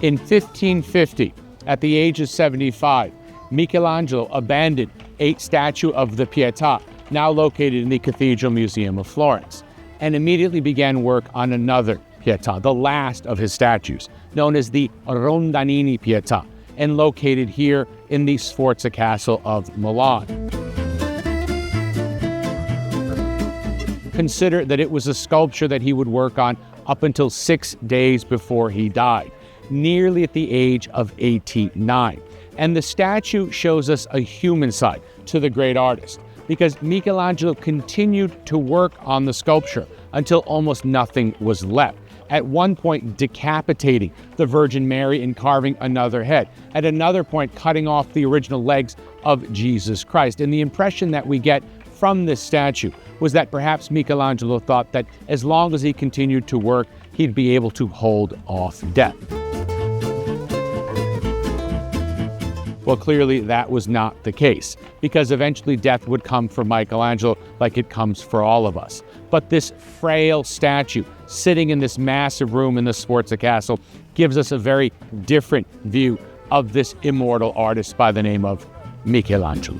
In 1550, at the age of 75, Michelangelo abandoned a statue of the Pietà, now located in the Cathedral Museum of Florence, and immediately began work on another Pietà, the last of his statues, known as the Rondanini Piet, and located here in the Sforza Castle of Milan. Consider that it was a sculpture that he would work on up until 6 days before he died, nearly at the age of 89. And the statue shows us a human side to the great artist, because Michelangelo continued to work on the sculpture until almost nothing was left. At one point, decapitating the Virgin Mary and carving another head. At another point, cutting off the original legs of Jesus Christ. And the impression that we get from this statue was that perhaps Michelangelo thought that as long as he continued to work, he'd be able to hold off death. Well, clearly that was not the case, because eventually death would come for Michelangelo like it comes for all of us. But this frail statue sitting in this massive room in the Sforza Castle gives us a very different view of this immortal artist by the name of Michelangelo.